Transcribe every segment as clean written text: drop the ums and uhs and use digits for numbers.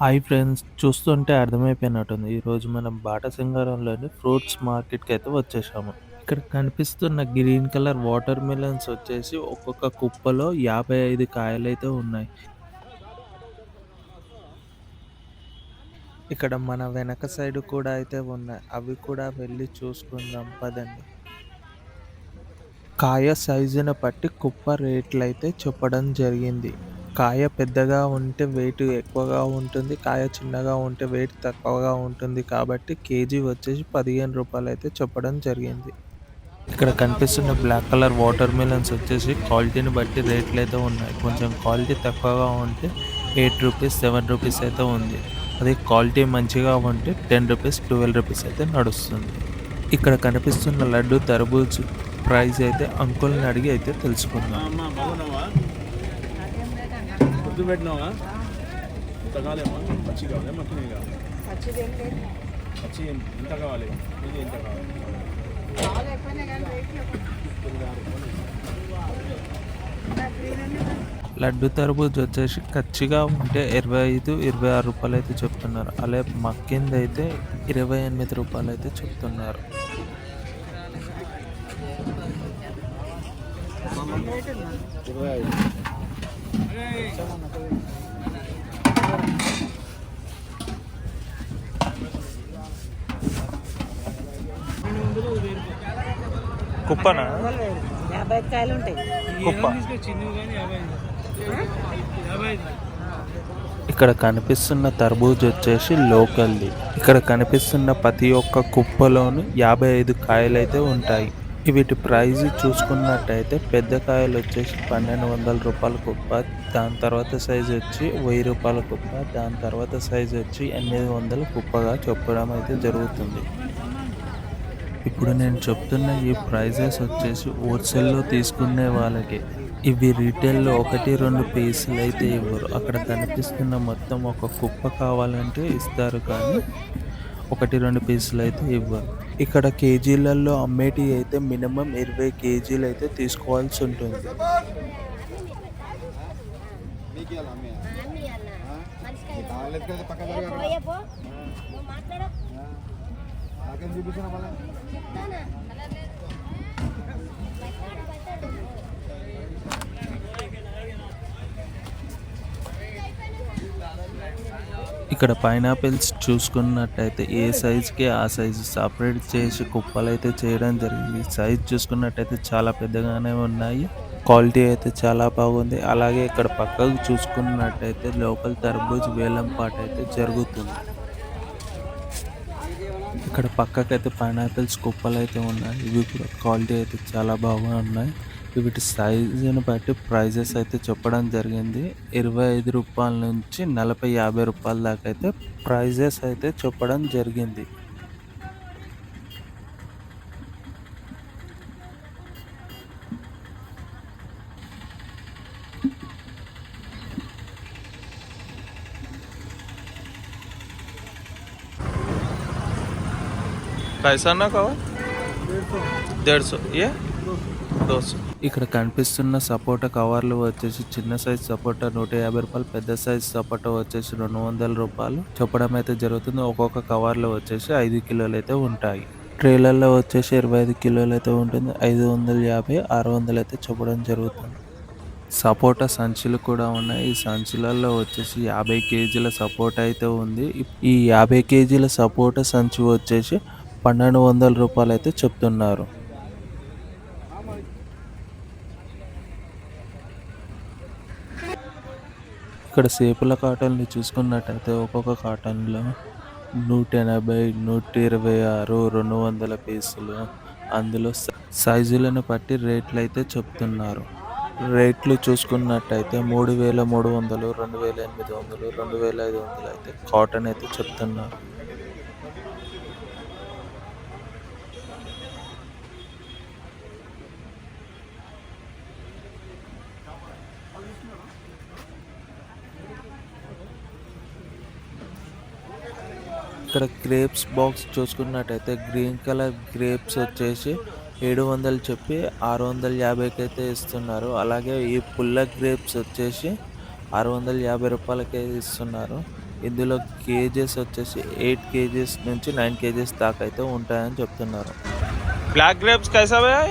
Hi friends! చూస్తుంటే అర్థమైపోయినట్టుంది. ఈరోజు మనం బాటసింగారంలోని ఫ్రూట్స్ మార్కెట్‌కైతే వచ్చేసాము. ఇక్కడ కనిపిస్తున్న గ్రీన్ కలర్ వాటర్ మిలన్స్ వచ్చేసి ఒక్కొక్క కుప్పలో 55 కాయలైతే ఉన్నాయి. ఇక్కడ మన వెనక సైడ్ కూడా అయితే ఉన్నాయి. అవి కూడా వెళ్లి చూసుకుందాం పదండి. కాయ సైజుని బట్టి కుప్ప రేట్లయితే చెప్పడం జరిగింది. కాయ పెద్దగా ఉంటే వెయిట్ ఎక్కువగా ఉంటుంది. కాయ చిన్నగా ఉంటే వెయిట్ తక్కువగా ఉంటుంది. కాబట్టి కేజీ వచ్చేసి రూ. 15 అయితే చెప్పడం జరిగింది. ఇక్కడ కనిపిస్తున్న బ్లాక్ కలర్ వాటర్ మిలన్స్ వచ్చేసి క్వాలిటీని బట్టి రేట్లయితే ఉన్నాయి. కొంచెం క్వాలిటీ తక్కువగా ఉంటే రూ. 8, రూ. 7 అయితే ఉంది. అదే క్వాలిటీ మంచిగా ఉంటే రూ. 10, రూ. 12 అయితే నడుస్తుంది. ఇక్కడ కనిపిస్తున్న లడ్డు తర్బూజ్ ప్రైస్ అయితే అంకుల్‌ని అడిగి అయితే తెలుసుకుందాం. అమ్మా బాగున్నావా? పొద్దు పెట్టినావా? ఎంత కావాలేమ్మా? పచ్చి కావాలా మక్కనే కావాలా? పచ్చి ఎంత కావాలి? ఇది ఎంత కావాలి? లడ్డు తర్బూజ్ వచ్చేసి కచ్చిగా ఉంటే రూ. 25, రూ. 26 అయితే చెప్తున్నారు. అలాగే మక్కిందైతే రూ. 28 అయితే చెప్తున్నారు. కుప్పనా? 50 కాయలు ఉంటాయి. కుప్ప. చిన్నవి కానీ 55. ఇక్కడ కనిపిస్తున్న తర్బూజ్ వచ్చేసి లోకల్‌ది. ఇక్కడ కనిపిస్తున్న ప్రతి ఒక్క కుప్పలోను 55 కాయలైతే ఉంటాయి. వీటి ప్రైస్ చూసుకున్నట్టయితే పెద్ద కాయలు వచ్చేసి రూ. 1200 కుప్ప, దాని తర్వాత సైజ్ వచ్చి రూ. 1000 కుప్ప, దాని తర్వాత సైజ్ వచ్చి 800 కుప్పగా చెప్పడం అయితే జరుగుతుంది. ఇప్పుడు నేను చెప్తున్న ఈ ప్రైజెస్ వచ్చేసి హోల్సేల్‌లో తీసుకునే వాళ్ళకే. ఇవి రీటైల్‌లో 1, 2 పీసులు అయితే ఇవ్వరు. అక్కడ కనిపిస్తున్న మొత్తం ఒక కుప్ప కావాలంటే ఇస్తారు కానీ 1, 2 పీసులు అయితే ఇవ్వరు. ఇక్కడ కేజీలలో అమ్మేటివి అయితే మినిమమ్ 20 కేజీలు అయితే తీసుకోవాల్సి ఉంటుంది. ఇక్కడ పైనాపిల్స్ చూసుకున్నట్టయితే ఏ సైజుకి ఆ సైజు సపరేట్ చేసి కుప్పలైతే చేయడం జరిగింది. సైజ్ చూసుకున్నట్టయితే చాలా పెద్దగానే ఉన్నాయి. క్వాలిటీ అయితే చాలా బాగుంది. అలాగే ఇక్కడ పక్కకు చూసుకున్నట్టయితే లోకల్ తర్బూజ్ వేలం పాట అయితే జరుగుతుంది. ఇక్కడ పక్కకైతే పైనాపిల్స్ కుప్పలైతే ఉన్నాయి. ఇవి కూడా క్వాలిటీ అయితే చాలా బాగా ఉన్నాయి. వీటి సైజుని బట్టి ప్రైజెస్ అయితే చెప్పడం జరిగింది. రూ. 25 నుంచి 40, 50 దాకా అయితే ప్రైజెస్ అయితే చెప్పడం జరిగింది. कैसा ना कहो 150 ये 200. ఇక్కడ కనిపిస్తున్న సపోటా కవర్లు వచ్చేసి చిన్న సైజ్ సపోటా రూ. 150, పెద్ద సైజ్ సపోటా వచ్చేసి రూ. 200 చెప్పడం అయితే జరుగుతుంది. ఒక్కొక్క కవర్లో వచ్చేసి 5 కిలోలు అయితే ఉంటాయి. ట్రేలర్లో వచ్చేసి 25 కిలోలు అయితే ఉంటుంది. 550, 600 అయితే చెప్పడం జరుగుతుంది. సపోటా సంచులు కూడా ఉన్నాయి. ఈ సంచులలో వచ్చేసి 50 కేజీల సపోటా అయితే ఉంది. ఈ 50 కేజీల సపోటా సంచి వచ్చేసి రూ. 1200 అయితే చెప్తున్నారు. ఇక్కడ సేపుల కాటన్‌ని చూసుకున్నట్టయితే ఒక్కొక్క కాటన్‌లో 180, 126, 200 పీసులు అందులో సైజులను బట్టి రేట్లయితే చెప్తున్నారు. రేట్లు చూసుకున్నట్టయితే 3300, 2800, 2500 అయితే కాటన్ అయితే చెప్తున్నారు. ఇక్కడ గ్రేప్స్ బాక్స్ చూసుకున్నట్టయితే గ్రీన్ కలర్ గ్రేప్స్ వచ్చేసి 700 చెప్పి 650కి అయితే ఇస్తున్నారు. అలాగే ఈ పుల్ల గ్రేప్స్ వచ్చేసి రూ. 650కే ఇస్తున్నారు. ఇందులో కేజెస్ వచ్చేసి 8 కేజెస్ నుంచి 9 కేజెస్ దాకా అయితే ఉంటాయని చెప్తున్నారు. బ్లాక్ గ్రేప్స్ కైసా భయ్యా?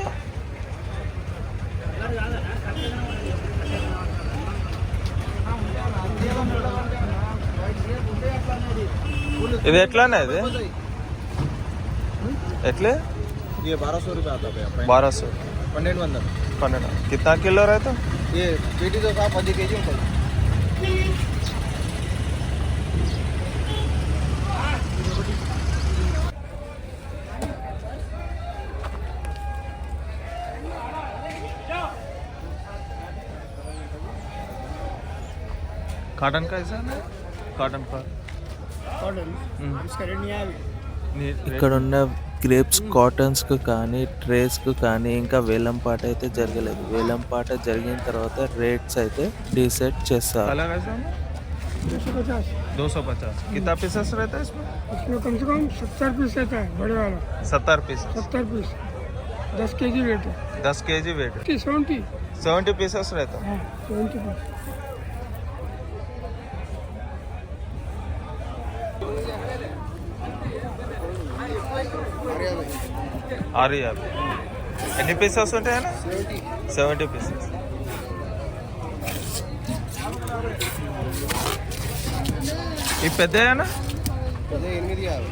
ఇది ఎట్లానే ఇది ఎట్లే? ये 1200 रुपये आता है भैया 1200 1200 12 कितना किलो रहता? ये पेटी तो का 10 केजी ఉంటుంది కాటన్ కైసా? కాటన్ का इसका रेट नहीं आया ఇక్కడ ఉన్న గ్రేప్స్ కాటన్స్కి కానీ ట్రేస్కి కానీ ఇంకా వేలంపాట అయితే జరగలేదు. వేలంపాట జరిగిన తర్వాత రేట్స్ అయితే డిసైడ్ చేస్తారు. 250 कितना पीसेस रहता है इसमें? इसमें कम से कम 70 पीस रहता है बड़े वाला 70 पीस 70 पीस 10 केजी वेट है 10 केजी वेट 70 पीसेस रहता है. हाँ 70 पीस आ रही है अभी. ఎన్ని పీసెస్ ఉంటాయన్నా? 70 పీసెస్. ఈ పెద్దనా? 8 యాభై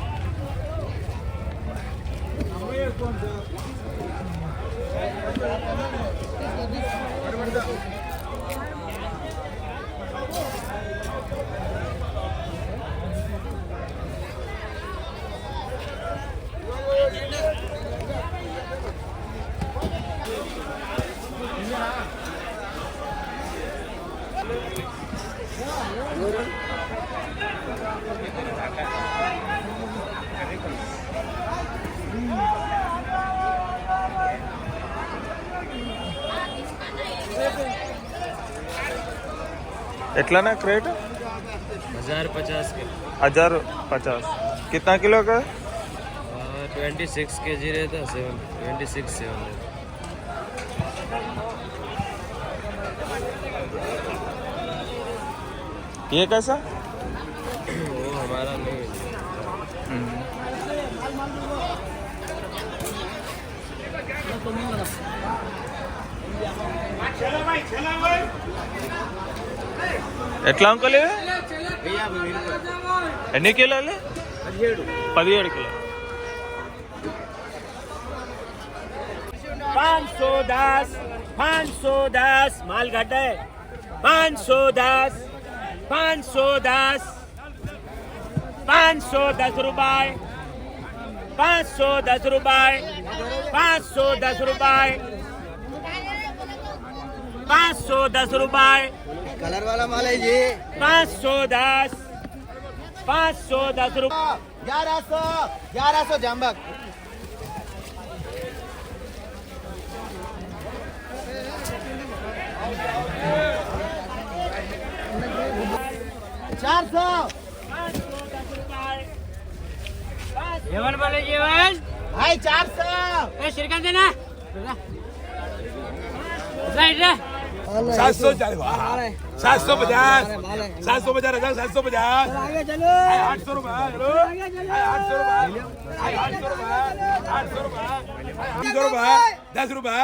ఎట్లానా క్రేట్? 1050 के 1050. कितना किलो का? 26 kg रहता 26 7 ये कैसा? वो हमारा नहीं ఎట్లా అంకుల్ ఇది? ఎన్ని కిలోలు? 17 కిలో. 510 माल घट है 510 रुपए 510 रुपए 510 रुपए 510 रुपए कलर वाला माल है ये 510 रुपए 1100 जाम्बक 400 जेवण बोले जेवण भाई 400 श्रीकांत देना साइड रे 750 750 750 आगे चलो 800 रुपए 800 रुपए 800 रुपए 10 रुपए